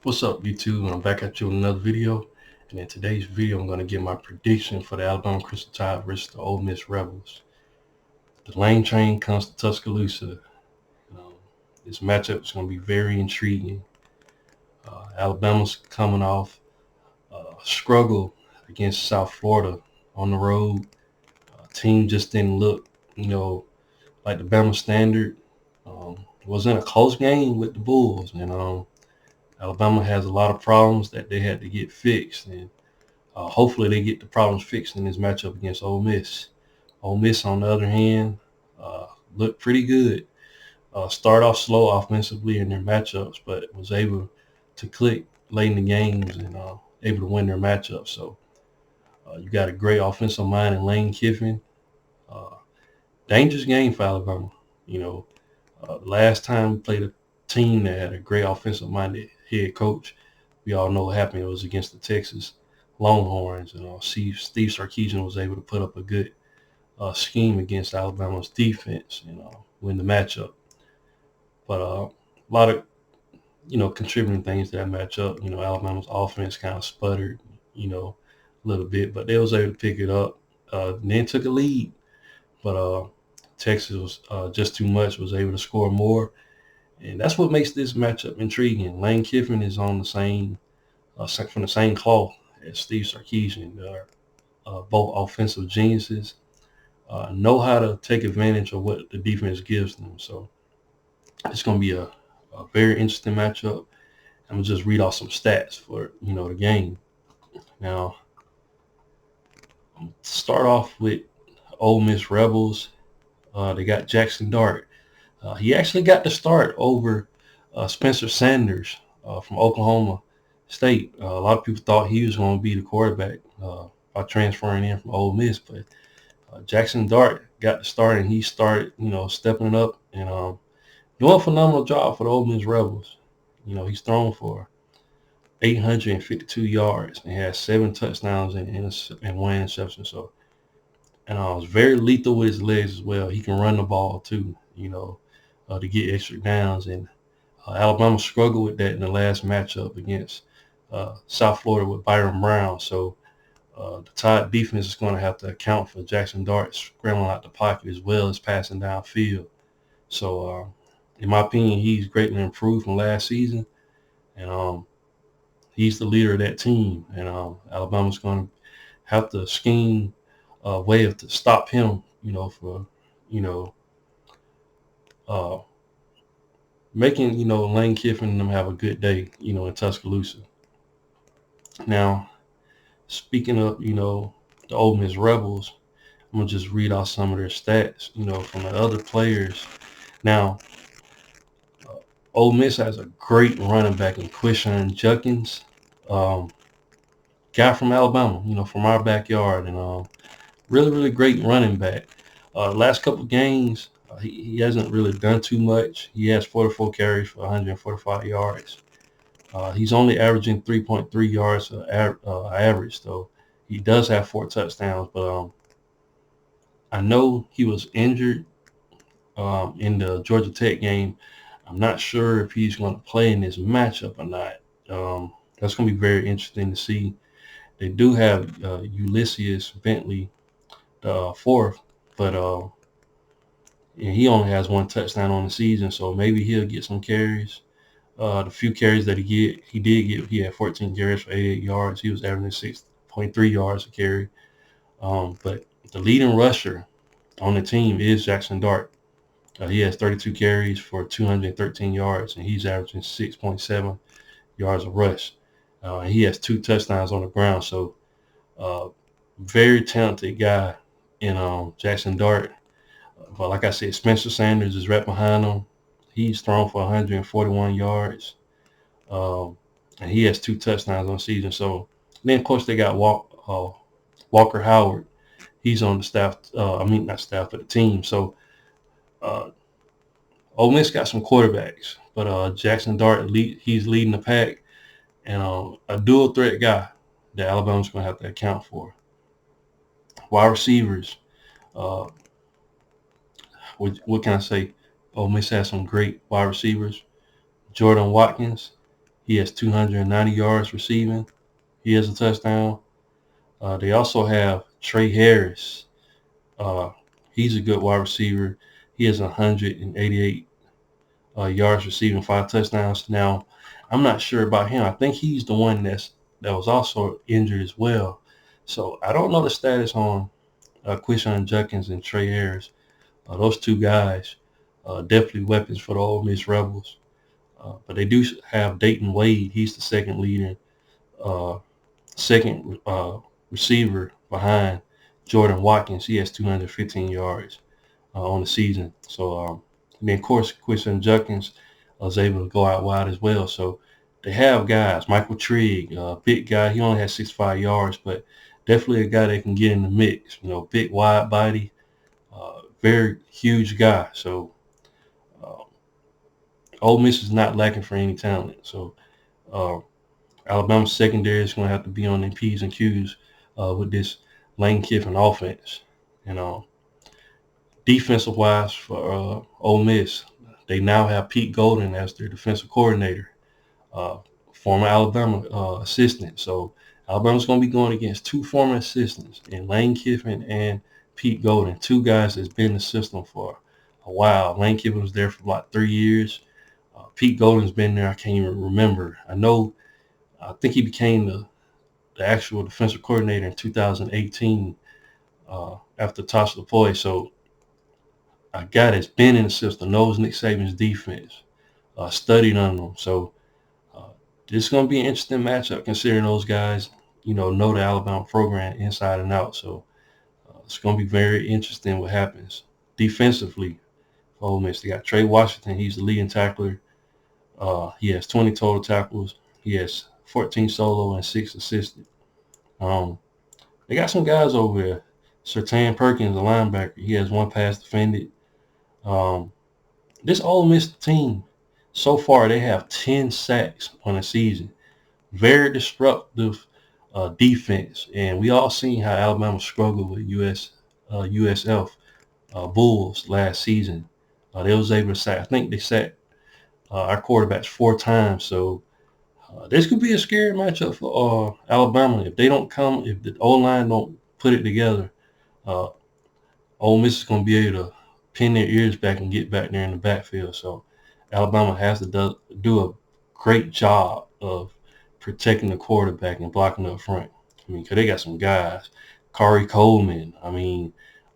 What's up, YouTube? I'm back at you with another video. And in today's video, I'm going to give my prediction for the Alabama Crimson Tide versus the Ole Miss Rebels. The Lane Train comes to Tuscaloosa. Um, this matchup is going to be very intriguing. Alabama's coming off a struggle against South Florida on the road. Team just didn't look, like the Bama standard. It wasn't a close game with the Bulls, and Alabama has a lot of problems that they had to get fixed, and hopefully they get the problems fixed in this matchup against Ole Miss. Ole Miss, on the other hand, looked pretty good. Start off slow offensively in their matchups, but was able to click late in the games and able to win their matchups. So you got a great offensive mind in Lane Kiffin. Uh, Dangerous game for Alabama. Last time we played a team that had a great offensive-minded head coach, we all know what happened. It was against the Texas Longhorns, and Steve Sarkisian was able to put up a good scheme against Alabama's defense and win the matchup. But a lot of contributing things to that matchup. Alabama's offense kind of sputtered, a little bit, but they was able to pick it up. Then took a lead, but Texas was just too much. Was able to score more, and that's what makes this matchup intriguing. Lane Kiffin is on the same from the same cloth as Steve Sarkisian. They're both offensive geniuses. Know how to take advantage of what the defense gives them. So it's going to be a very interesting matchup. I'm going to just read off some stats for, the game. Now, start off with Ole Miss Rebels. They got Jackson Dart. He actually got the start over Spencer Sanders from Oklahoma State. A lot of people thought he was going to be the quarterback by transferring in from Ole Miss, but Jackson Dart got the start, and he started, stepping up and doing a phenomenal job for the Ole Miss Rebels. He's thrown for 852 yards and has 7 touchdowns and 1 interception. So, and was very lethal with his legs as well. He can run the ball too, to get extra downs. And Alabama struggled with that in the last matchup against South Florida with Byron Brown. So the Tide defense is going to have to account for Jackson Dart scrambling out the pocket as well as passing downfield. So, in my opinion, he's greatly improved from last season, and he's the leader of that team. And Alabama's going to have to scheme a way to stop him, for uh, making Lane Kiffin and them have a good day, in Tuscaloosa. Now, speaking of the Ole Miss Rebels, I'm gonna just read off some of their stats, from the other players. Now, Ole Miss has a great running back in Quishon Judkins, guy from Alabama, from our backyard, and really, really great running back. Last couple of games, he hasn't really done too much. He has 44 carries for 145 yards. He's only averaging 3.3 yards average, though. He does have 4 touchdowns, but I know he was injured in the Georgia Tech game. I'm not sure if he's going to play in this matchup or not. That's going to be very interesting to see. They do have Ulysses Bentley, the fourth, but and he only has 1 touchdown on the season, so maybe he'll get some carries. The few carries that he had 14 carries for 88 yards. He was averaging 6.3 yards a carry. But the leading rusher on the team is Jackson Dart. He has 32 carries for 213 yards, and he's averaging 6.7 yards a rush. And he has 2 touchdowns on the ground. So, very talented guy in Jackson Dart. But like I said, Spencer Sanders is right behind him. He's thrown for 141 yards, and he has 2 touchdowns on the season. So then, of course, they got Walker Howard. He's on the staff. Not staff, but the team. So Ole Miss got some quarterbacks, but Jackson Dart, he's leading the pack, and a dual threat guy that Alabama's going to have to account for. Wide receivers. Uh, what can I say? Ole Miss has some great wide receivers. Jordan Watkins, He has 290 yards receiving. He has a touchdown. They also have Trey Harris. Uh, he's a good wide receiver. He has 188 yards receiving, 5 touchdowns. Now, I'm not sure about him. I think he's the one that was also injured as well. So I don't know the status on Quinshon Judkins and Trey Harris. Those two guys, definitely weapons for the Ole Miss Rebels. But they do have Dayton Wade. He's the second leading, second receiver behind Jordan Watkins. He has 215 yards on the season. So, and then of course, Quinshon Judkins was able to go out wide as well. So they have guys. Michael Trigg, big guy. He only has 65 yards, but definitely a guy that can get in the mix. Big, wide body, very huge guy. So Ole Miss is not lacking for any talent. So Alabama's secondary is going to have to be on their P's and Q's with this Lane Kiffin offense. Defensive wise for Ole Miss, they now have Pete Golden as their defensive coordinator, former Alabama assistant. So Alabama's going to be going against two former assistants in Lane Kiffin and Pete Golden, two guys that's been in the system for a while. Lane Kiffin was there for about 3 years. Pete Golden's been there, I can't even remember. I think he became the actual defensive coordinator in 2018 after Tosh Lupoi. So a guy that's been in the system, knows Nick Saban's defense, studied on them. So this is going to be an interesting matchup considering those guys, know the Alabama program inside and out. So it's going to be very interesting what happens defensively for Ole Miss. They got Trey Washington. He's the leading tackler. He has 20 total tackles. He has 14 solo and 6 assisted. They got some guys over there. Sertan Perkins, a linebacker. He has 1 pass defended. This Ole Miss team, so far, they have 10 sacks on the season. Very disruptive defense. And we all seen how Alabama struggled with USF Bulls last season. They was able to sack. I think they sacked our quarterbacks 4 times. So this could be a scary matchup for Alabama if they don't come. If the O-line don't put it together, Ole Miss is going to be able to pin their ears back and get back there in the backfield. So Alabama has to do a great job of protecting the quarterback and blocking up front. Because they got some guys. Kari Coleman.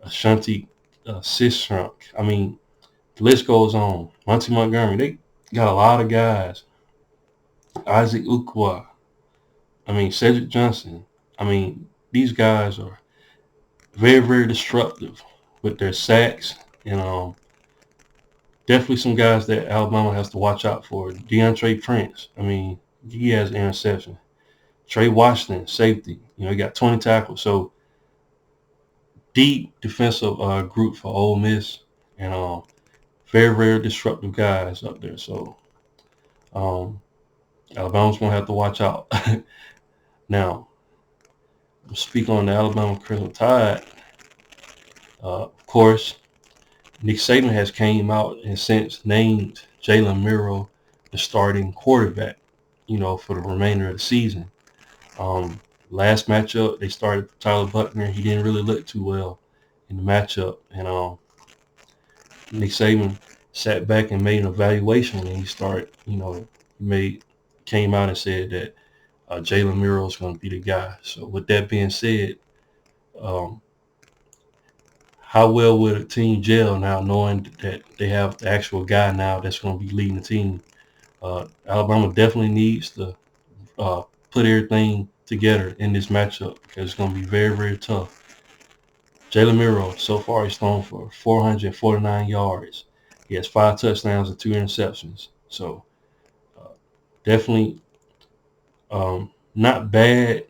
Ashanti Sistrunk. The list goes on. Monty Montgomery. They got a lot of guys. Isaac Ukwa. Cedric Johnson. These guys are very, very disruptive with their sacks. And definitely some guys that Alabama has to watch out for. DeAndre Prince. He has an interception. Trey Washington, safety. He got 20 tackles. So deep defensive group for Ole Miss. And very, very disruptive guys up there. So Alabama's going to have to watch out. Now, speak on the Alabama Crimson Tide. Of course, Nick Saban has came out and since named Jalen Milroe the starting quarterback, for the remainder of the season. Last matchup, they started Tyler Buchner. He didn't really look too well in the matchup. And Nick Saban sat back and made an evaluation, and he started, came out and said that Jalen Milroe is going to be the guy. So with that being said, how well will the team gel now knowing that they have the actual guy now that's going to be leading the team? Alabama definitely needs to put everything together in this matchup because it's going to be very, very tough. Jalen Milroe, so far he's thrown for 449 yards. He has 5 touchdowns and 2 interceptions. So definitely not bad.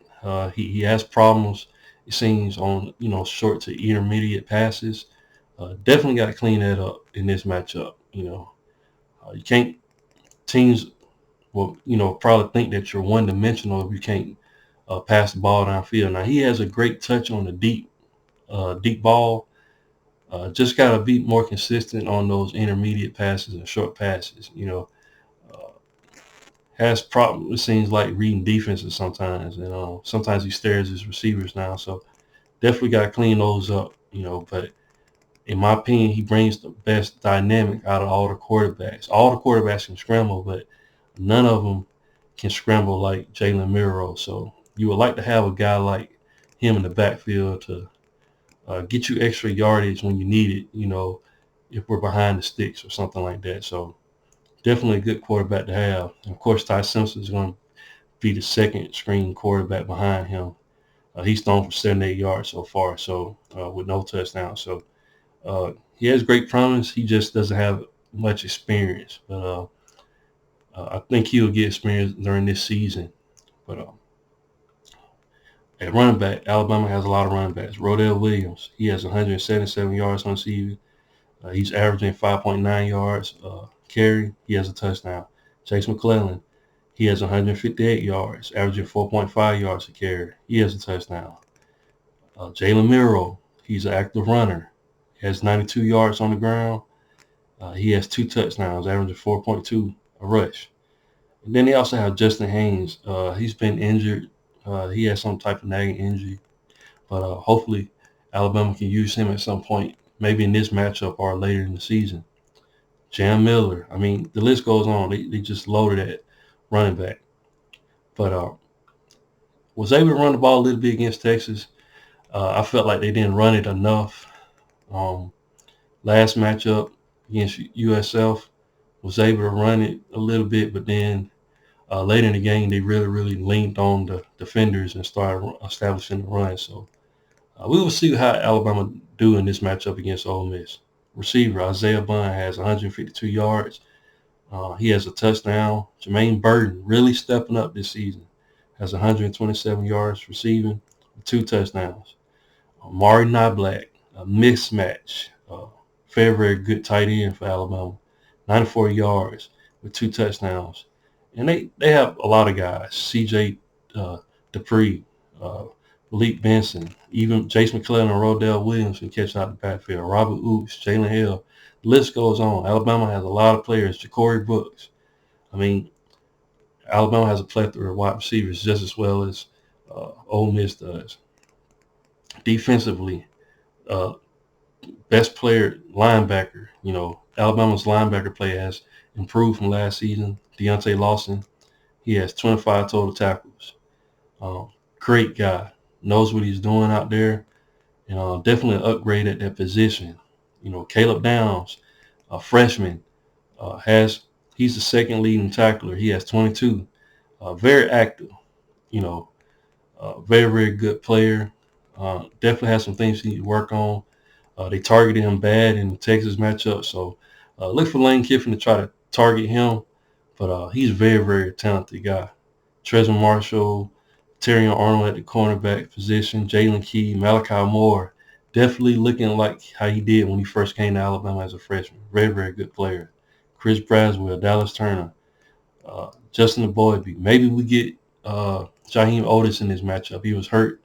He has problems, it seems, on short to intermediate passes. Definitely got to clean that up in this matchup. You can't teams will probably think that you're one-dimensional if you can't pass the ball downfield. Now he has a great touch on the deep ball. Just got to be more consistent on those intermediate passes and short passes. has problem. It seems like reading defenses sometimes, and sometimes he stares his receivers now. So definitely got to clean those up, But in my opinion, he brings the best dynamic out of all the quarterbacks. All the quarterbacks can scramble, but none of them can scramble like Jalen Milroe. So you would like to have a guy like him in the backfield to get you extra yardage when you need it, if we're behind the sticks or something like that. So definitely a good quarterback to have. And of course, Ty Simpson is going to be the second string quarterback behind him. He's thrown for 78 yards so far, so with no touchdown. So he has great promise. He just doesn't have much experience. But I think he'll get experience during this season. But at running back, Alabama has a lot of running backs. Rodell Williams, he has 177 yards on the season. He's averaging 5.9 yards carry. He has a touchdown. Chase McClellan, he has 158 yards, averaging 4.5 yards a carry. He has a touchdown. Jalen Milroe, he's an active runner. He has 92 yards on the ground. He has 2 touchdowns, averaging 4.2 a rush. And then they also have Justin Haynes. He's been injured. He has some type of nagging injury. But hopefully Alabama can use him at some point, maybe in this matchup or later in the season. Jam Miller. I mean, the list goes on. They just loaded at running back. But was able to run the ball a little bit against Texas. I felt like they didn't run it enough. Last matchup against USF, was able to run it a little bit, but then later in the game, they really leaned on the defenders and started establishing the run. So we will see how Alabama do in this matchup against Ole Miss. Receiver Isaiah Bond has 152 yards. He has a touchdown. Jermaine Burton really stepping up this season. Has 127 yards receiving, 2 touchdowns. Mari Niblack, a mismatch. Very good tight end for Alabama. 94 yards with 2 touchdowns. And they have a lot of guys. C.J. Dupree, Malik Benson, even Chase McClellan and Rodell Williams can catch out the backfield. Robert Oops, Jalen Hill. The list goes on. Alabama has a lot of players. Ja'Cory Brooks. I mean, Alabama has a plethora of wide receivers just as well as Ole Miss does. Defensively, best player, linebacker. Alabama's linebacker play has improved from last season. Deontay Lawson, he has 25 total tackles. Great guy. Knows what he's doing out there. And definitely an upgrade at that position. Caleb Downs, a freshman, he's the second leading tackler. He has 22. Very active. Very good player. Definitely has some things he need to work on. They targeted him bad in the Texas matchup, so look for Lane Kiffin to try to target him. But he's a very talented guy. Trezor Marshall, Terrion Arnold at the cornerback position, Jalen Key, Malachi Moore, definitely looking like how he did when he first came to Alabama as a freshman. Very good player. Chris Braswell, Dallas Turner, Justin Boydby. Maybe we get Jaheim Otis in this matchup. He was hurt,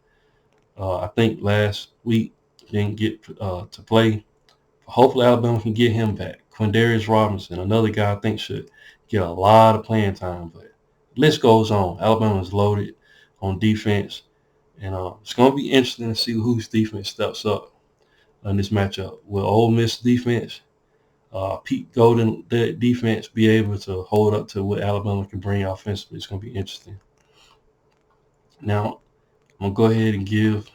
I think, last week. Didn't get to play. Hopefully Alabama can get him back. Quindarius Robinson, another guy I think should get a lot of playing time. But the list goes on. Alabama's loaded on defense. And it's going to be interesting to see whose defense steps up in this matchup. Will Ole Miss defense, Pete Golden defense, be able to hold up to what Alabama can bring offensively? It's going to be interesting. Now, I'm going to go ahead and give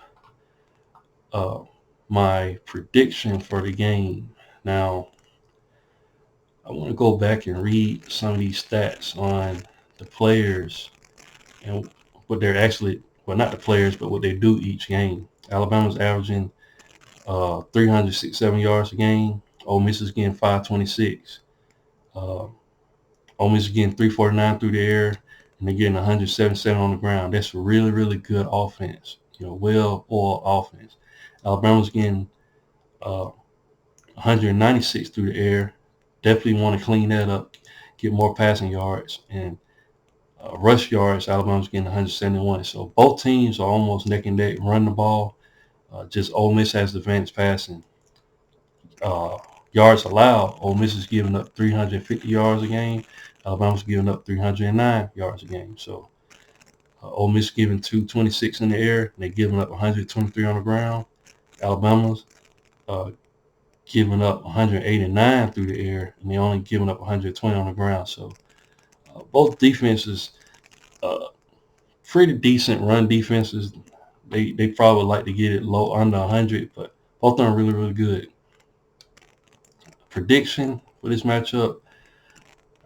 my prediction for the game. Now, I want to go back and read some of these stats on the players and what they're actually, well, not the players, but what they do each game. Alabama's averaging 367 yards a game. Ole Miss is getting 526. Ole Miss is getting 349 through the air, and they're getting 177 on the ground. That's really good offense. Well-oiled offense. Alabama's getting 196 through the air. Definitely want to clean that up, get more passing yards. And rush yards, Alabama's getting 171. So both teams are almost neck and neck, run the ball. Just Ole Miss has the advantage passing. Yards allowed, Ole Miss is giving up 350 yards a game. Alabama's giving up 309 yards a game. So Ole Miss giving 226 in the air, and they're giving up 123 on the ground. Alabama's giving up 189 through the air, and they're only giving up 120 on the ground. So both defenses, pretty decent run defenses. They probably like to get it low under 100, but both of them are really, really good. Prediction for this matchup,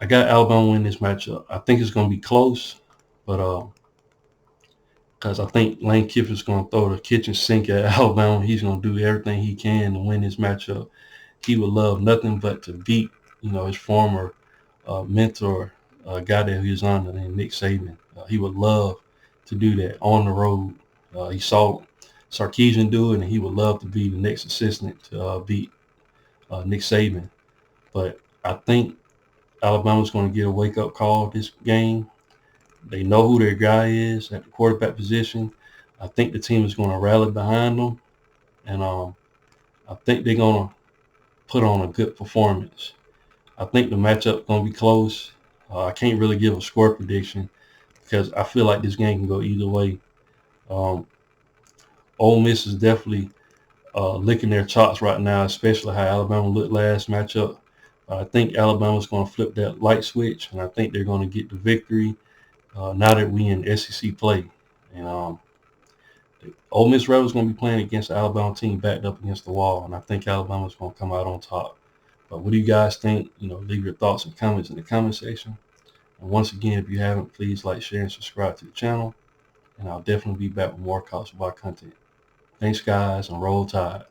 I got Alabama win this matchup. I think it's going to be close, but because I think Lane Kiffin's going to throw the kitchen sink at Alabama. He's going to do everything he can to win this matchup. He would love nothing but to beat, his former mentor, guy that he was under, named Nick Saban. He would love to do that on the road. He saw Sarkisian do it, and he would love to be the next assistant to beat Nick Saban. But I think Alabama's going to get a wake-up call this game. They know who their guy is at the quarterback position. I think the team is going to rally behind them, and I think they're going to put on a good performance. I think the matchup is going to be close. I can't really give a score prediction because I feel like this game can go either way. Ole Miss is definitely licking their chops right now, especially how Alabama looked last matchup. I think Alabama's going to flip that light switch, and I think they're going to get the victory now that we in SEC play. And the Ole Miss Rebels going to be playing against the Alabama team backed up against the wall, and I think Alabama's going to come out on top. But what do you guys think? Leave your thoughts and comments in the comment section. And once again, if you haven't, please like, share, and subscribe to the channel. And I'll definitely be back with more college football content. Thanks, guys, and roll tide.